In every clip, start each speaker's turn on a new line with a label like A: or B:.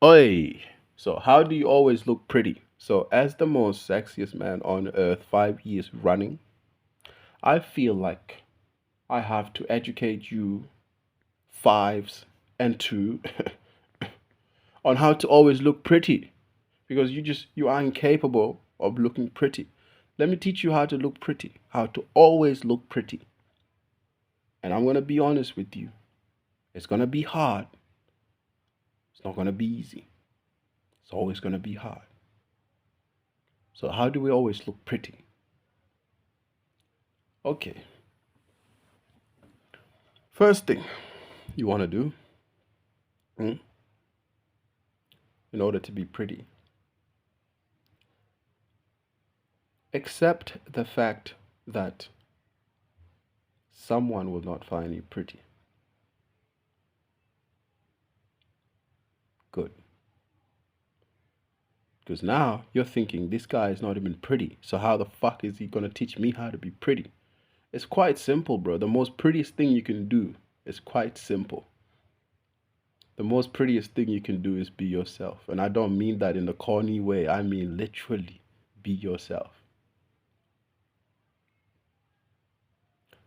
A: Oi! So, how do you always look pretty? So, as the most sexiest man on earth 5 years running, I feel like I have to educate you fives and two on how to always look pretty because you are incapable of looking pretty. Let me teach you how to look pretty, how to always look pretty. And I'm going to be honest with you. It's going to be hard. It's not going to be easy. It's always going to be hard. So, how do we always look pretty? Okay. First thing you want to do mm, in order to be pretty, accept the fact that someone will not find you pretty. Good. Because now you're thinking this guy is not even pretty. So how the fuck is he gonna teach me how to be pretty? It's quite simple, bro. The most prettiest thing you can do is quite simple. The most prettiest thing you can do is be yourself. And I don't mean that in a corny way. I mean literally be yourself.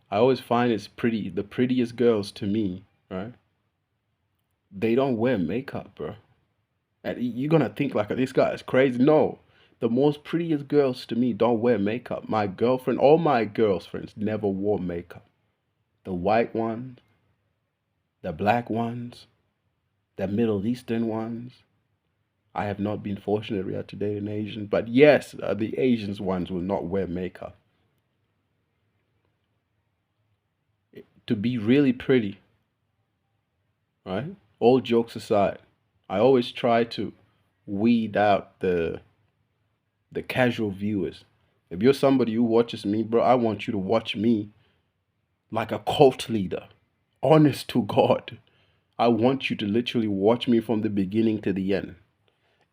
A: I always find it's pretty. The prettiest girls to me, right? They don't wear makeup, bro. And you're gonna think like this guy is crazy. No, the most prettiest girls to me don't wear makeup. My girlfriend, all my girlfriends never wore makeup. The white ones, the black ones, the Middle Eastern ones. I have not been fortunate yet to date an Asian, but yes, the Asians ones will not wear makeup. To be really pretty, right? All jokes aside, I always try to weed out the casual viewers. If you're somebody who watches me, bro, I want you to watch me like a cult leader. Honest to God. I want you to literally watch me from the beginning to the end.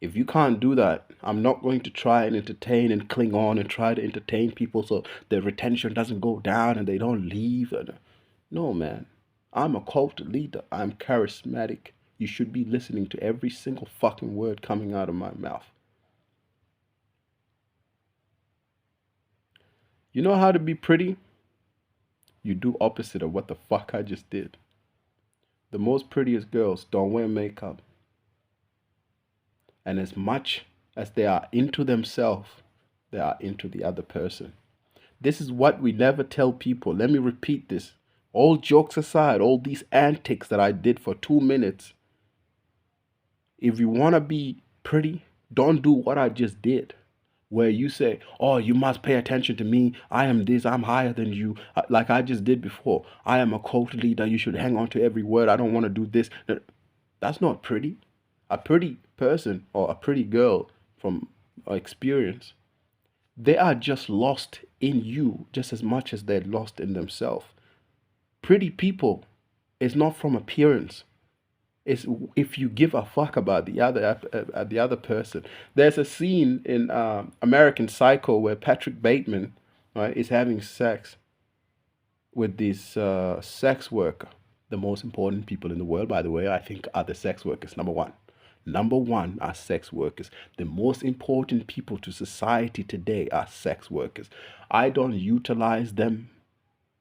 A: If you can't do that, I'm not going to try and entertain and cling on and try to entertain people so their retention doesn't go down and they don't leave. No, man. I'm a cult leader. I'm charismatic. You should be listening to every single fucking word coming out of my mouth. You know how to be pretty? You do opposite of what the fuck I just did. The most prettiest girls don't wear makeup. And as much as they are into themselves, they are into the other person. This is what we never tell people. Let me repeat this. All jokes aside, all these antics that I did for 2 minutes, if you want to be pretty, don't do what I just did. Where you say, oh, you must pay attention to me. I am this, I'm higher than you. Like I just did before. I am a cult leader. You should hang on to every word. I don't want to do this. No, that's not pretty. A pretty person or a pretty girl from experience, they are just lost in you just as much as they're lost in themselves. Pretty people is not from appearance. It's if you give a fuck about the other person. There's a scene in American Psycho where Patrick Bateman, right, is having sex with this sex worker. The most important people in the world, by the way, I think, are the sex workers. Number one. Number one are sex workers. The most important people to society today are sex workers. I don't utilize them.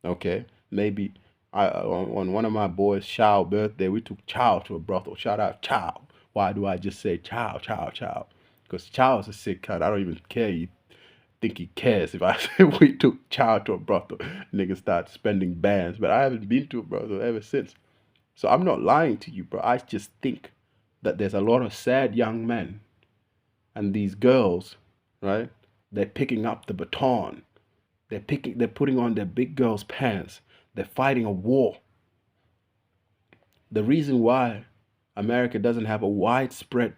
A: Okay, maybe on one of my boys' child birthday, we took Chow to a brothel. Shout out Chow. Why do I just say Chow, Chow, Chow? Because Chow is a sick cut. I don't even care. You think he cares if I say we took Chow to a brothel? Niggas start spending bands, but I haven't been to a brothel ever since. So I'm not lying to you, bro. I just think that there's a lot of sad young men and these girls, right? They're picking up the baton. They're putting on their big girls' pants. They're fighting a war. The reason why America doesn't have a widespread,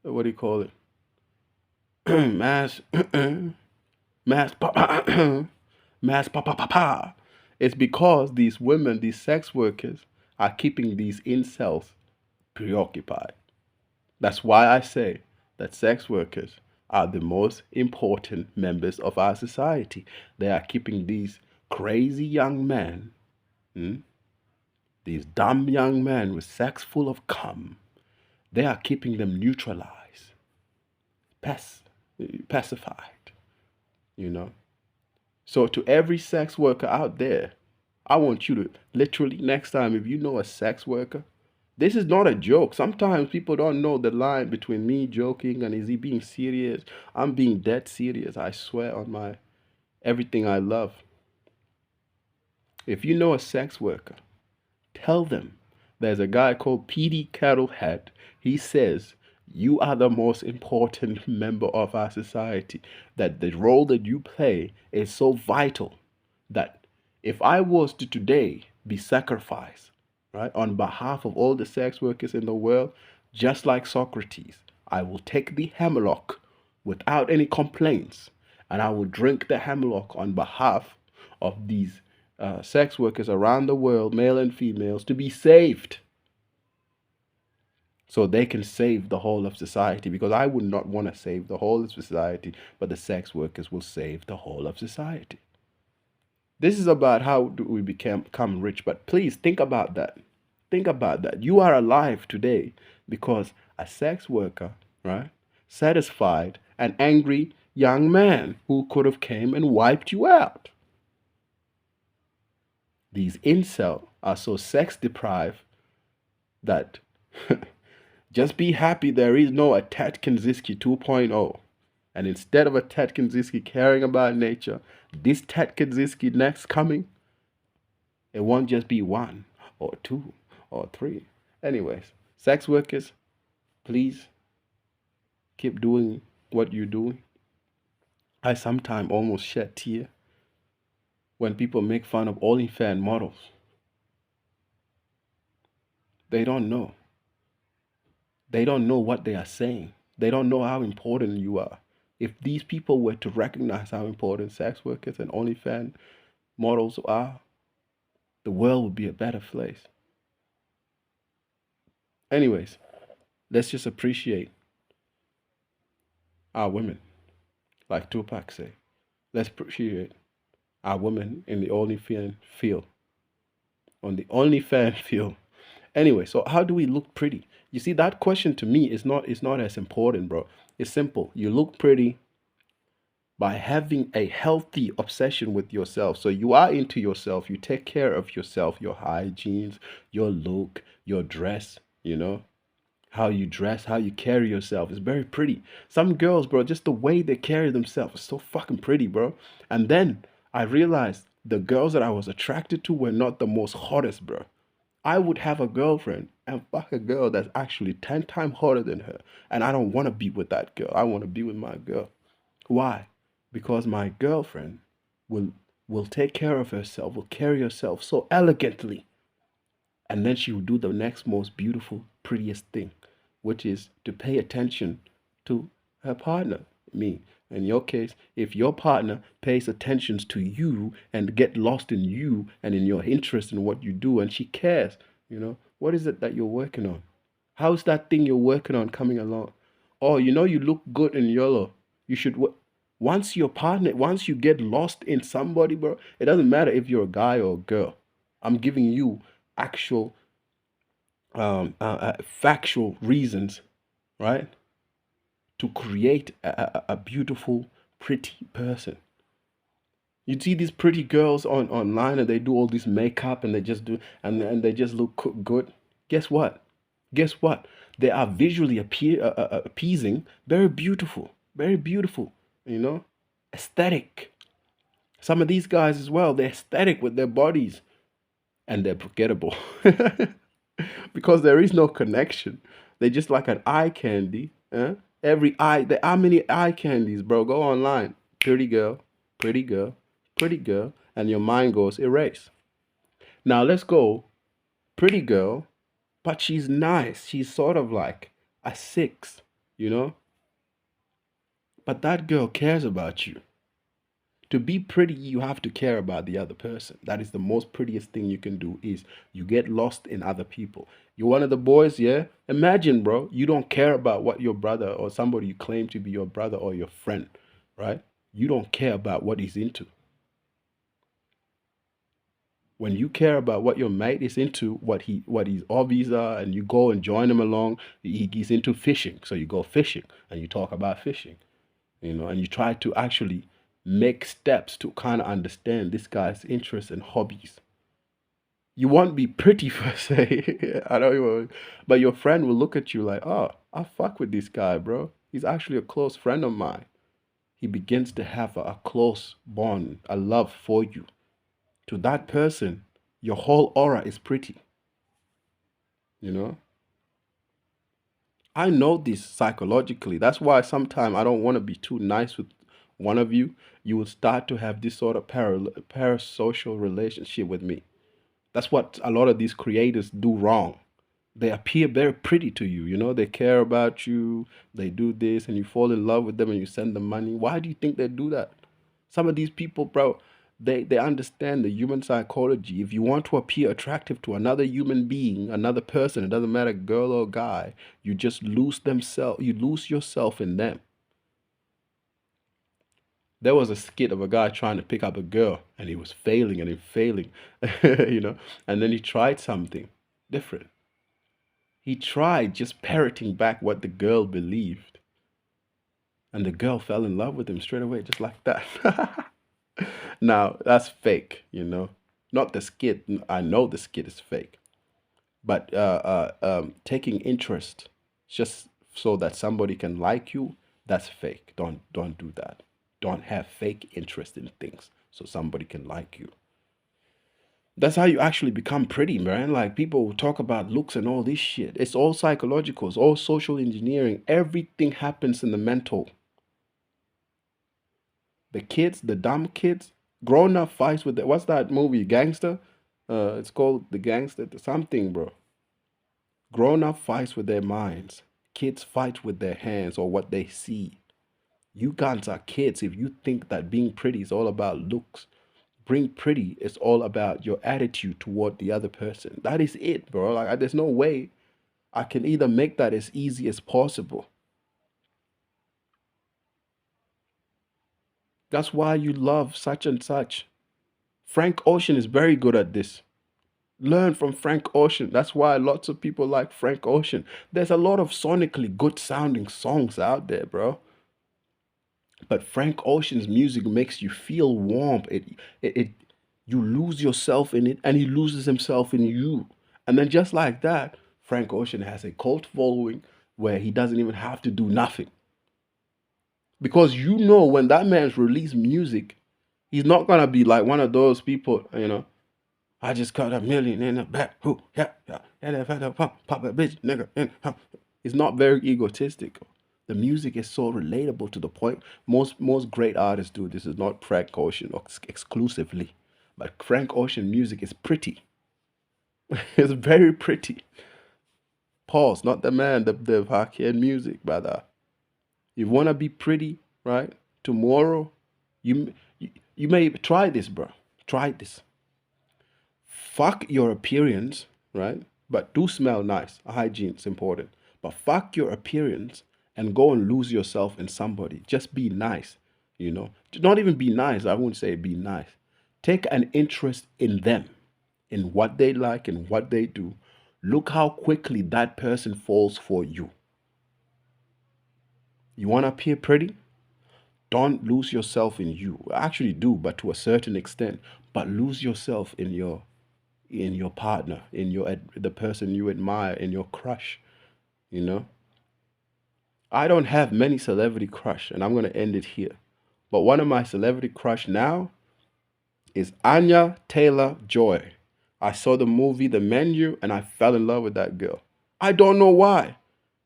A: what do you call it? mass, mass, mass, it's because these women, these sex workers, are keeping these incels preoccupied. That's why I say that sex workers are the most important members of our society. They are keeping these crazy young men, hmm, these dumb young men with sex full of cum, They are keeping them neutralized, pac- pacified, you know. So to every sex worker out there, I want you to literally next time, if you know a sex worker, this is not a joke. Sometimes people don't know the line between me joking and is he being serious. I'm being dead serious. I swear on my everything I love. If you know a sex worker, tell them there's a guy called PD Kettle. He says you are the most important member of our society. That the role that you play is so vital that if I was to today be sacrificed, right, on behalf of all the sex workers in the world, just like Socrates, I will take the hemlock without any complaints, and I will drink the hemlock on behalf of these sex workers around the world, male and females, to be saved so they can save the whole of society. Because I would not want to save the whole of society, but the sex workers will save the whole of society. This is about how do we become rich. But please think about that. Think about that. You are alive today because a sex worker, right, satisfied an angry young man who could have came and wiped you out. These incels are so sex deprived that just be happy there is no a Ted Kaczynski 2.0. And instead of a Ted Kaczynski caring about nature, this Ted Kaczynski next coming, it won't just be one or two or three. Anyways, sex workers, please keep doing what you're doing. I sometimes almost shed tear when people make fun of OnlyFans models. They don't know. They don't know what they are saying. They don't know how important you are. If these people were to recognize how important sex workers and OnlyFans models are, the world would be a better place. Anyways, let's just appreciate our women, like Tupac say. Let's appreciate our women in the OnlyFans field. On the OnlyFans field. Anyway, so how do we look pretty? You see, that question to me is not as important, bro. It's simple. You look pretty by having a healthy obsession with yourself. So you are into yourself. You take care of yourself, your hygiene, your look, your dress, how you dress, how you carry yourself is very pretty. Some girls, bro, just the way they carry themselves is so fucking pretty, bro. And then I realized the girls that I was attracted to were not the most hottest, bro. I would have a girlfriend and fuck a girl that's actually 10 times hotter than her. And I don't want to be with that girl. I want to be with my girl. Why? Because my girlfriend will will take care of herself, will carry herself so elegantly. And then she will do the next most beautiful, prettiest thing, which is to pay attention to her partner, me. In your case, if your partner pays attention to you and get lost in you and in your interest in what you do, and she cares, what is it that you're working on? How's that thing you're working on coming along? Oh, you look good in yellow. You should. Once your partner, once you get lost in somebody, bro, it doesn't matter if you're a guy or a girl. I'm giving you actual, factual reasons, right, to create a beautiful, pretty person. You see these pretty girls online and they do all this makeup and they just do and they just look good. Guess what? Guess what? They are visually appeasing, very beautiful, very beautiful, aesthetic. Some of these guys as well, they're aesthetic with their bodies and they're forgettable because there is no connection. They're just like an eye candy. Every eye, there are many eye candies, bro. Go online. Pretty girl, pretty girl, pretty girl, and your mind goes erase. Now let's go. Pretty girl, but she's nice. She's sort of like a six, you know? But that girl cares about you. To be pretty, you have to care about the other person. That is the most prettiest thing you can do is you get lost in other people. You're one of the boys, yeah? Imagine, bro, you don't care about what your brother or somebody you claim to be your brother or your friend, right? You don't care about what he's into. When you care about what your mate is into, what his hobbies are, and you go and join him along, he's into fishing, so you go fishing and you talk about fishing, and you try to actually make steps to kind of understand this guy's interests and hobbies. You won't be pretty per se, I know you won't, but your friend will look at you like, oh, I fuck with this guy, bro. He's actually a close friend of mine. He begins to have a close bond, a love for you. To that person, your whole aura is pretty, you know? I know this psychologically. That's why sometimes I don't want to be too nice with one of you. You will start to have this sort of parasocial relationship with me. That's what a lot of these creators do wrong. They appear very pretty to you, they care about you, they do this, and you fall in love with them and you send them money. Why do you think they do that? Some of these people, bro, they understand the human psychology. If you want to appear attractive to another human being, another person, it doesn't matter girl or guy, you just you lose yourself in them. There was a skit of a guy trying to pick up a girl and he was failing and he failing, and then he tried something different. He tried just parroting back what the girl believed, and the girl fell in love with him straight away, just like that. Now, that's fake. Not the skit. I know the skit is fake, but taking interest just so that somebody can like you, that's fake. Don't do that. Don't have fake interest in things so somebody can like you. That's how you actually become pretty, man. Like people talk about looks and all this shit. It's all psychological. It's all social engineering. Everything happens in the mental. The kids, the dumb kids, grown up fights with what's that movie? Gangster? It's called The Gangster something, bro. Grown up fights with their minds. Kids fight with their hands or what they see. You guys are kids if you think that being pretty is all about looks. Being pretty is all about your attitude toward the other person. That is it, bro. Like there's no way I can either make that as easy as possible. That's why you love such and such. Frank Ocean is very good at this. Learn from Frank Ocean. That's why lots of people like Frank Ocean. There's a lot of sonically good sounding songs out there, bro. But Frank Ocean's music makes you feel warm. It you lose yourself in it, and he loses himself in you. And then just like that, Frank Ocean has a cult following where he doesn't even have to do nothing. Because when that man's released music, he's not gonna be like one of those people. I just got a million in the back. Who? Yeah, yeah. Pop a bitch, nigga. It's not very egotistical. The music is so relatable to the point. Most great artists do this. Is not Frank Ocean exclusively, but Frank Ocean music is pretty. It's very pretty. Pause. Not the man. The Hakian music, brother. You wanna be pretty, right? Tomorrow, you may try this, bro. Try this. Fuck your appearance, right? But do smell nice. Hygiene is important. But fuck your appearance and go and lose yourself in somebody. Just be nice, you know? Not even be nice. I wouldn't say be nice. Take an interest in them, in what they like and what they do. Look how quickly that person falls for you. You want to appear pretty? Don't lose yourself in you. Actually do, but to a certain extent. But lose yourself in your partner, in the person you admire, in your crush, you know? I don't have many celebrity crush, and I'm gonna end it here. But one of my celebrity crush now is Anya Taylor-Joy. I saw the movie The Menu and I fell in love with that girl. I don't know why,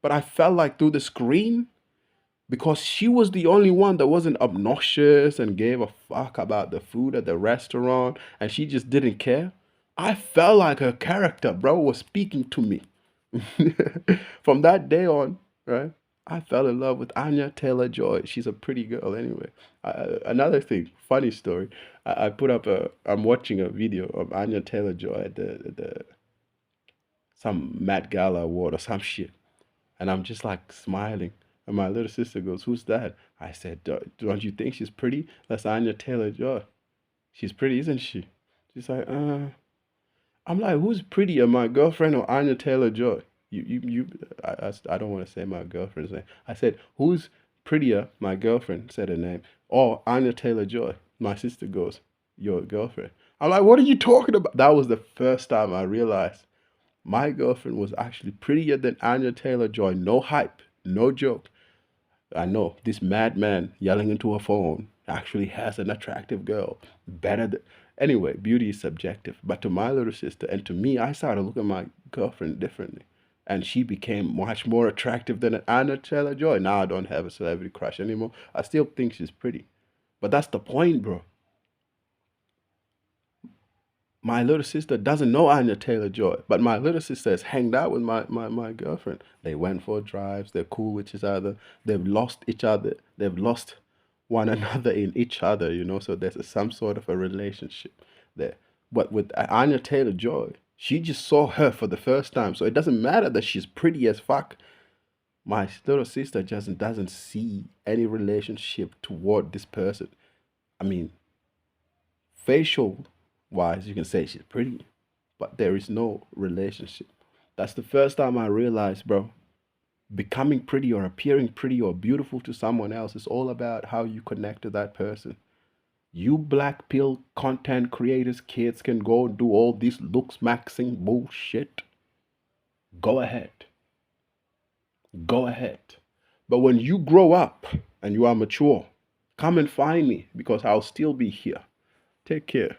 A: but I felt like through the screen because she was the only one that wasn't obnoxious and gave a fuck about the food at the restaurant and she just didn't care. I felt like her character, bro, was speaking to me. From that day on, right? I fell in love with Anya Taylor Joy. She's a pretty girl, anyway. Another thing, funny story. I put up I'm watching a video of Anya Taylor Joy at the some Met Gala award or some shit, and I'm just like smiling. And my little sister goes, "Who's that?" I said, "Don't you think she's pretty? That's Anya Taylor Joy. She's pretty, isn't she?" She's like, I'm like, who's prettier, my girlfriend or Anya Taylor-Joy? I don't want to say my girlfriend's name. I said, who's prettier? My girlfriend said her name. Or Anya Taylor-Joy. My sister goes, your girlfriend. I'm like, what are you talking about? That was the first time I realized my girlfriend was actually prettier than Anya Taylor-Joy. No hype, no joke. I know this madman yelling into a phone actually has an attractive girl. Better than. Anyway, beauty is subjective. But to my little sister and to me, I started looking at my girlfriend differently. And she became much more attractive than Anna Taylor Joy. Now I don't have a celebrity crush anymore. I still think she's pretty. But that's the point, bro. My little sister doesn't know Anya Taylor Joy, but my little sister has hanged out with my girlfriend. They went for drives, they're cool with each other, they've lost each other, they've lost one another in each other, so there's some sort of a relationship there. But with Anya Taylor Joy, she just saw her for the first time, so it doesn't matter that she's pretty as fuck. My little sister just doesn't see any relationship toward this person. I mean, facial wise, you can say she's pretty, but there is no relationship. That's the first time I realized, bro, becoming pretty or appearing pretty or beautiful to someone else is all about how you connect to that person. You black pill content creators, kids can go and do all this looks maxing bullshit. Go ahead. Go ahead. But when you grow up and you are mature, come and find me because I'll still be here. Take care.